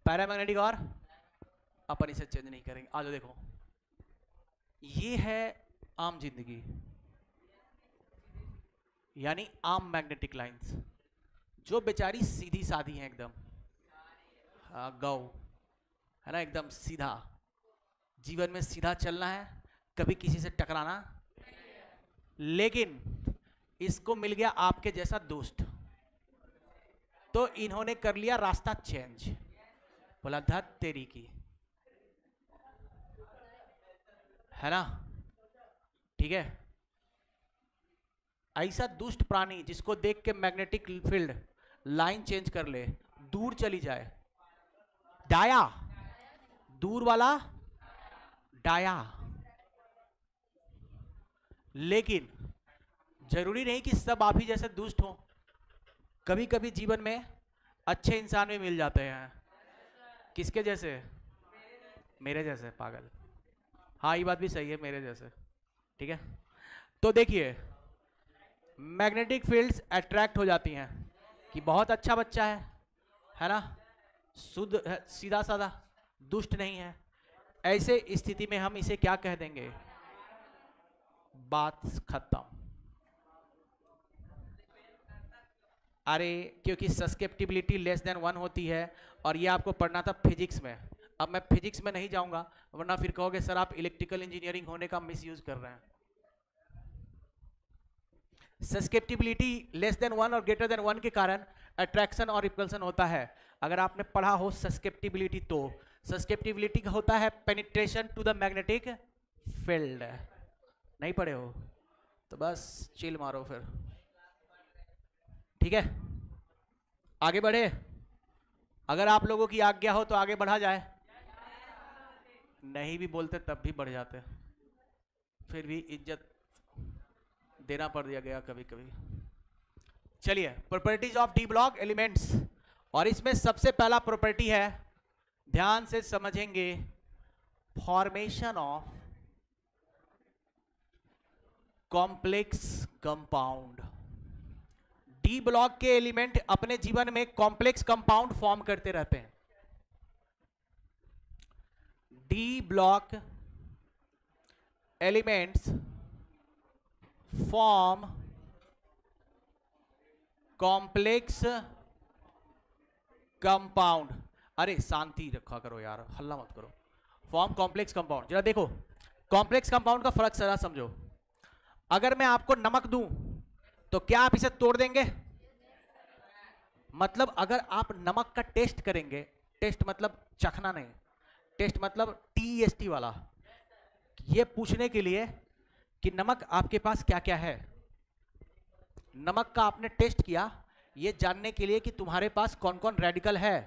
Paramagnetic, और अपन इसे चेंज नहीं करेंगे। आ जाओ, देखो ये है आम जिंदगी, यानी आम मैग्नेटिक लाइंस, जो बेचारी सीधी सादी हैं एकदम, गौ है ना, एकदम सीधा। जीवन में सीधा चलना है, कभी किसी से टकराना। लेकिन इसको मिल गया आपके जैसा दोस्त, तो इन्होंने कर लिया रास्ता चेंज, बोला धत तेरी की, है ना, ठीक है। ऐसा दुष्ट प्राणी जिसको देख के मैग्नेटिक फील्ड लाइन चेंज कर ले, दूर चली जाए, डाया, दूर वाला डाया। लेकिन जरूरी नहीं कि सब आप ही जैसे दुष्ट हो, कभी कभी जीवन में अच्छे इंसान भी मिल जाते हैं। किसके जैसे? मेरे जैसे, पागल। हाँ ये बात भी सही है, मेरे जैसे, ठीक है। तो देखिए, मैग्नेटिक फील्ड्स अट्रैक्ट हो जाती हैं कि बहुत अच्छा बच्चा है ना, शुद्ध है, सीधा साधा, दुष्ट नहीं है। ऐसे स्थिति में हम इसे क्या कह देंगे? बात खत्म। अरे क्योंकि सस्केप्टिबिलिटी लेस देन 1 होती है, और ये आपको पढ़ना था फिजिक्स में। अब मैं फिजिक्स में नहीं जाऊंगा, वरना फिर कहोगे सर आप इलेक्ट्रिकल इंजीनियरिंग होने का मिसयूज कर रहे हैं। सस्केप्टिबिलिटी लेस देन 1 और ग्रेटर देन 1 के कारण अट्रैक्शन और रिपल्सन होता है। अगर आपने पढ़ा हो सस्केप्टिबिलिटी, तो सस्केप्टिबिलिटी का होता है penetration to the magnetic field. नहीं पढ़े हो तो बस चिल मारो फिर, ठीक है। आगे बढ़े, अगर आप लोगों की आज्ञा हो तो आगे बढ़ा जाए, नहीं भी बोलते तब भी बढ़ जाते, फिर भी इज्जत देना पड़ दिया गया कभी कभी। चलिए, properties of D block elements, और इसमें सबसे पहला प्रॉपर्टी है, ध्यान से समझेंगे, formation of complex compound. D block के एलिमेंट अपने जीवन में कॉम्प्लेक्स कंपाउंड फॉर्म करते रहते हैं। D block elements form complex compound. अरे शांति रखा करो यार, हल्ला मत करो। फॉर्म कॉम्प्लेक्स कंपाउंड, जरा देखो कॉम्प्लेक्स कंपाउंड का फर्क जरा समझो। अगर मैं आपको नमक दूं तो क्या आप इसे तोड़ देंगे? मतलब अगर आप नमक का टेस्ट करेंगे, टेस्ट मतलब चखना नहीं, टेस्ट मतलब TEST वाला, ये पूछने के लिए कि नमक आपके पास क्या क्या है। नमक का आपने टेस्ट किया ये जानने के लिए कि तुम्हारे पास कौन कौन रेडिकल है,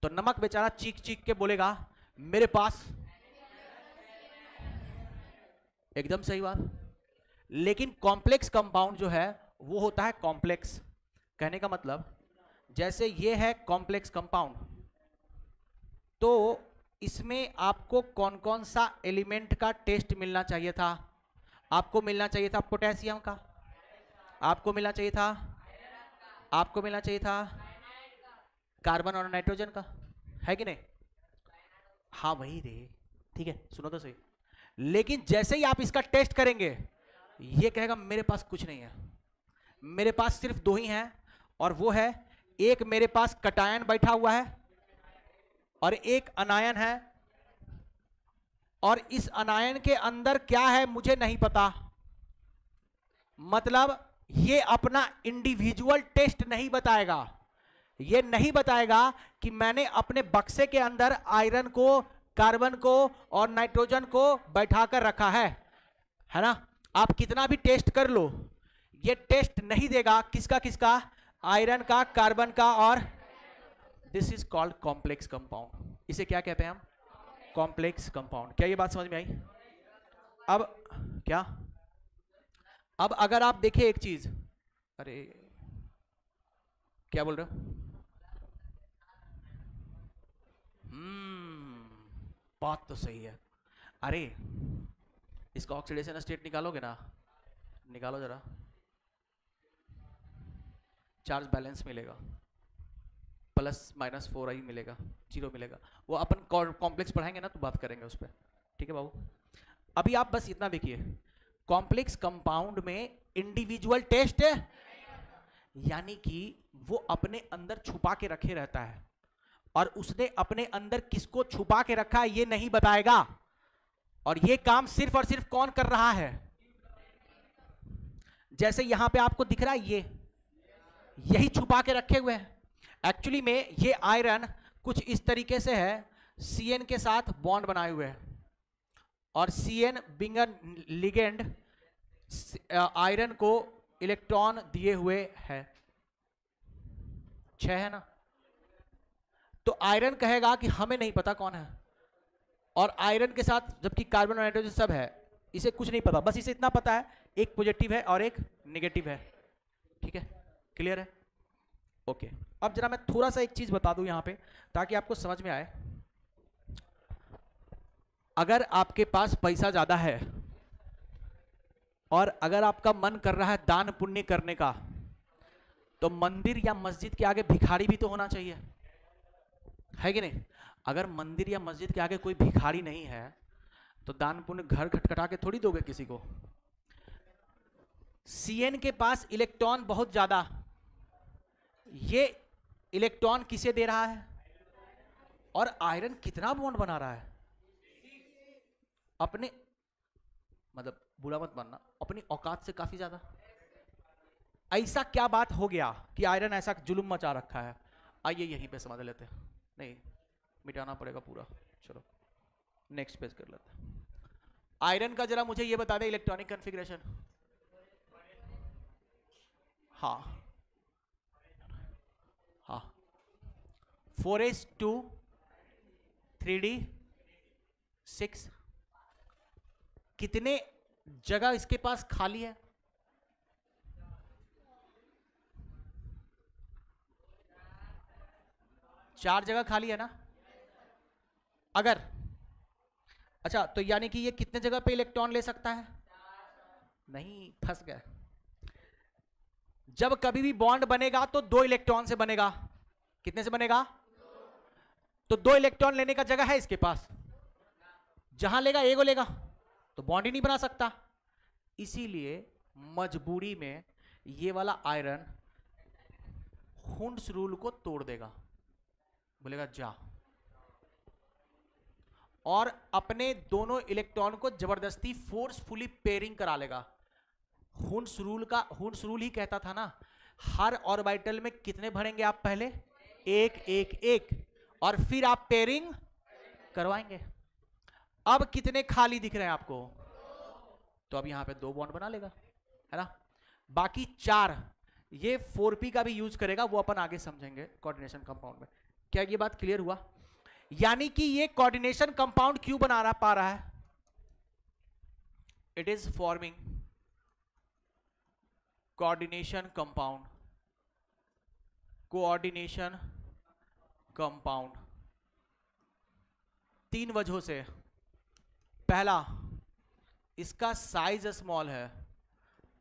तो नमक बेचारा चीख चीख के बोलेगा मेरे पास, एकदम सही बात। लेकिन कॉम्प्लेक्स कंपाउंड जो है वो होता है कॉम्प्लेक्स, कहने का मतलब जैसे ये है कॉम्प्लेक्स कंपाउंड, तो इसमें आपको कौन कौन सा एलिमेंट का टेस्ट मिलना चाहिए था? आपको मिलना चाहिए था पोटेशियम का, आपको मिलना चाहिए था, आपको मिलना चाहिए था कार्बन और नाइट्रोजन का, है कि नहीं? हाँ वही रे, ठीक है, सुनो तो सही। लेकिन जैसे ही आप इसका टेस्ट करेंगे, ये कहेगा मेरे पास कुछ नहीं है, मेरे पास सिर्फ दो ही हैं, और वो है एक मेरे पास कटायन बैठा हुआ है और एक अनायन है, और इस अनायन के अंदर क्या है मुझे नहीं पता। मतलब ये अपना इंडिविजुअल टेस्ट नहीं बताएगा, ये नहीं बताएगा कि मैंने अपने बक्से के अंदर आयरन को, कार्बन को और नाइट्रोजन को बैठा कर रखा है ना। आप कितना भी टेस्ट कर लो, ये टेस्ट नहीं देगा किसका किसका, आयरन का, कार्बन का, और this is called complex compound. इसे क्या कहते हैं हम, कॉम्प्लेक्स कंपाउंड। क्या ये बात समझ में आई? अब क्या, अब अगर आप देखें एक चीज, अरे क्या बोल रहे हो? बात तो सही है। अरे इसका ऑक्सीडेशन स्टेट निकालोगे ना, निकालो जरा, चार्ज बैलेंस मिलेगा, +-4i मिलेगा, 0 मिलेगा। वो अपन कॉम्प्लेक्स पढ़ाएंगे ना तो बात करेंगे उस पर, ठीक है बाबू। अभी आप बस इतना देखिए, कॉम्प्लेक्स कंपाउंड में इंडिविजुअल टेस्ट, यानी कि वो अपने अंदर छुपा के रखे रहता है, और उसने अपने अंदर किसको छुपा के रखा है ये नहीं बताएगा। और ये काम सिर्फ और सिर्फ कौन कर रहा है? जैसे यहां पे आपको दिख रहा है, ये यही छुपा के रखे हुए हैं। एक्चुअली में ये आयरन कुछ इस तरीके से है, Cn के साथ बॉन्ड बनाए हुए हैं, और Cn being a ligand iron को इलेक्ट्रॉन दिए हुए है, 6 है ना। तो आयरन कहेगा कि हमें नहीं पता कौन है, और आयरन के साथ जबकि कार्बन और नाइट्रोजन सब है, इसे कुछ नहीं पता, बस इसे इतना पता है एक पॉजिटिव है और एक नेगेटिव है। ठीक है, क्लियर है? ओके। अब जरा मैं थोड़ा सा एक चीज बता दूं यहां पे ताकि आपको समझ में आए। अगर आपके पास पैसा ज्यादा है और अगर आपका मन कर रहा है दान पुण्य करने का, तो मंदिर या मस्जिद के आगे भिखारी भी तो होना चाहिए, है कि नहीं? अगर मंदिर या मस्जिद के आगे कोई भिखारी नहीं है तो दान पुण्य घर खटखटा के थोड़ी दोगे किसी को। Cn के पास इलेक्ट्रॉन बहुत ज्यादा, ये इलेक्ट्रॉन किसे दे रहा है? और आयरन कितना बॉन्ड बना रहा है? अपने, मतलब बुरा मत मानना, अपनी औकात से काफी ज्यादा। ऐसा क्या बात हो गया कि आयरन ऐसा जुल्म मचा रखा है? आइए यहीं पे समझ लेते हैं। नहीं, मिटाना पड़ेगा पूरा। चलो नेक्स्ट पेज कर लेते हैं। आयरन का जरा मुझे ये बता दे इलेक्ट्रॉनिक कॉन्फ़िगरेशन। हाँ हाँ, 4s2 3d6। कितने जगह इसके पास खाली है? चार जगह खाली है ना। अगर अच्छा, तो यानी कि ये कितने जगह पे इलेक्ट्रॉन ले सकता है? नहीं, फंस गए। जब कभी भी बॉन्ड बनेगा तो 2 इलेक्ट्रॉन से बनेगा। कितने से बनेगा? तो 2 इलेक्ट्रॉन लेने का जगह है इसके पास, जहां लेगा एगो लेगा तो बॉन्ड ही नहीं बना सकता। इसीलिए मजबूरी में ये वाला आयरन हुंड्स रूल को तोड़ देगा, बोलेगा जा, और अपने दोनों इलेक्ट्रॉन को जबरदस्ती फोर्सफुली पेयरिंग करा लेगा। हुंड्स रूल ही कहता था ना, हर ऑर्बिटल में कितने भरेंगे आप? पहले 1 1 1, और फिर आप पेयरिंग करवाएंगे। अब कितने खाली दिख रहे हैं आपको? तो अब यहां पे 2 बॉन्ड बना लेगा, है ना। बाकी 4 ये 4p का भी यूज करेगा, वो अपन आगे समझेंगे कोऑर्डिनेशन कंपाउंड में। क्या ये बात क्लियर हुआ? यानी कि ये कोऑर्डिनेशन कंपाउंड क्यों बना पा रहा है? It is forming coordination compound, coordination compound 3 वजहों से। पहला, इसका साइज स्मॉल है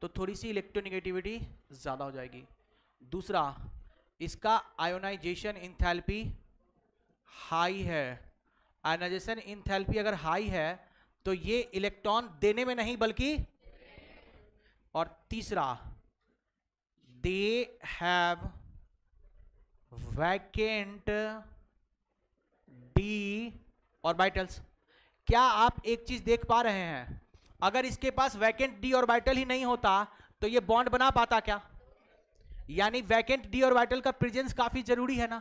तो थोड़ी सी इलेक्ट्रोनेगेटिविटी ज्यादा हो जाएगी। दूसरा, इसका आयोनाइजेशन इंथैल्पी हाई है। आयोनाइजेशन इंथैल्पी अगर हाई है तो ये इलेक्ट्रॉन देने में नहीं बल्कि और तीसरा they have vacant d orbitals. क्या आप एक चीज देख पा रहे हैं, अगर इसके पास वैकेंट डी ऑर्बिटल ही नहीं होता तो ये बॉन्ड बना पाता क्या? यानी वैकेंट डी ऑर्बिटल का प्रेजेंस काफी जरूरी है ना।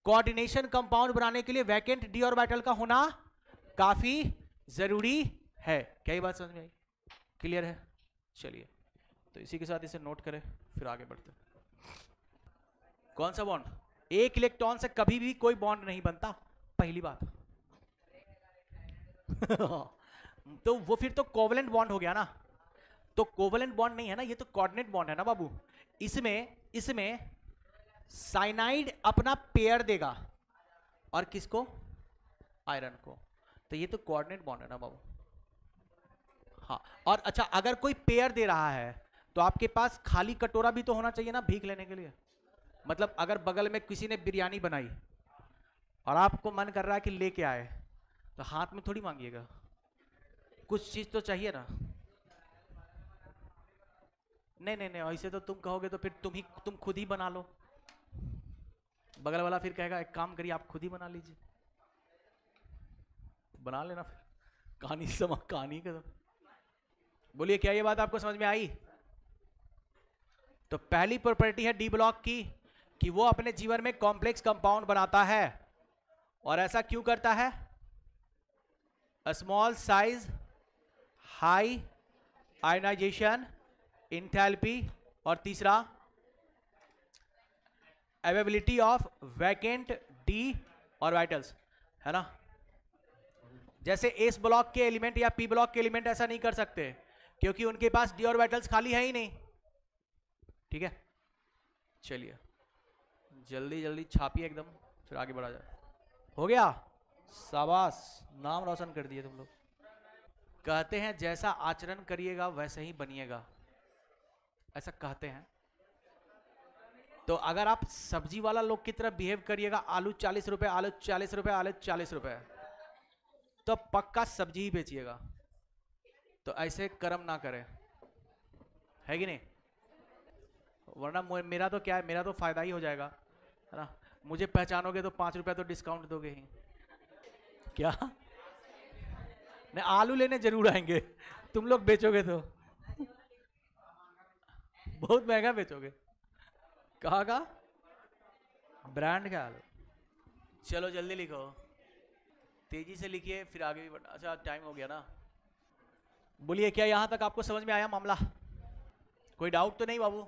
कोऑर्डिनेशन कंपाउंड बनाने के लिए वैकेंट डी ऑर्बिटल का होना काफी जरूरी है। क्या ये बात समझ में आई? क्लियर है? चलिए, तो इसी के साथ इसे नोट करें, फिर आगे बढ़ते हैं। कौन सा बॉन्ड? एक इलेक्ट्रॉन से कभी भी कोई बॉन्ड नहीं बनता, पहली बात। तो वो फिर तो कोवलेंट बॉन्ड हो गया ना। तो कोवलेंट बॉन्ड नहीं है ना, ये तो कोऑर्डिनेट बॉन्ड है ना बाबू। इसमें साइनाइड अपना पेयर देगा, और किसको? आयरन को। तो ये तो कोऑर्डिनेट बॉन्ड है ना बाबू। हाँ, और अच्छा, अगर कोई पेयर दे रहा है तो आपके पास खाली कटोरा भी तो होना चाहिए ना भीख लेने के लिए। मतलब अगर बगल में किसी ने बिरयानी बनाई और आपको मन कर रहा है कि लेके आए, तो हाथ में थोड़ी मांगिएगा, कुछ चीज तो चाहिए ना। नहीं नहीं नहीं, ऐसे तो तुम कहोगे तो फिर तुम खुद ही बना लो। बगल वाला फिर कहेगा एक काम करिए आप खुद ही बना लीजिए, बना लेना फिर, कहानी का। बोलिए, क्या ये बात आपको समझ में आई? तो पहली प्रॉपर्टी है डी ब्लॉक की कि वो अपने जीवन में कॉम्प्लेक्स कंपाउंड बनाता है। और ऐसा क्यों करता है? Small size, high ionisation, enthalpy, और तीसरा availability of vacant d orbitals, है ना। जैसे एस ब्लॉक के एलिमेंट या पी ब्लॉक के एलिमेंट ऐसा नहीं कर सकते, क्योंकि उनके पास डी ऑर्बिटल्स खाली है ही नहीं। ठीक है, चलिए जल्दी जल्दी छापिए एकदम, फिर आगे बढ़ा जाए। हो गया? शाबाश, नाम रोशन कर दिए तुम लोग। कहते हैं जैसा आचरण करिएगा वैसे ही बनिएगा, ऐसा कहते हैं। तो अगर आप सब्जी वाला लोग की तरह बिहेव करिएगा, आलू 40 रुपए, आलू 40 रुपए, आलू 40 रुपए, तो पक्का सब्जी ही बेचिएगा। तो ऐसे कर्म ना करें, है कि नहीं? वरना मेरा तो क्या है, मेरा तो फायदा ही हो जाएगा, है ना। मुझे पहचानोगे तो 5 रुपया तो डिस्काउंट दोगे ही। क्या? नहीं, आलू लेने जरूर आएंगे, तुम लोग बेचोगे तो बहुत महंगा बेचोगे। कहाँ का ब्रांड का आलू? चलो जल्दी लिखो, तेजी से लिखिए, फिर आगे भी बढ़ना। अच्छा टाइम हो गया ना। बोलिए, क्या यहां तक आपको समझ में आया मामला? कोई डाउट तो नहीं बाबू?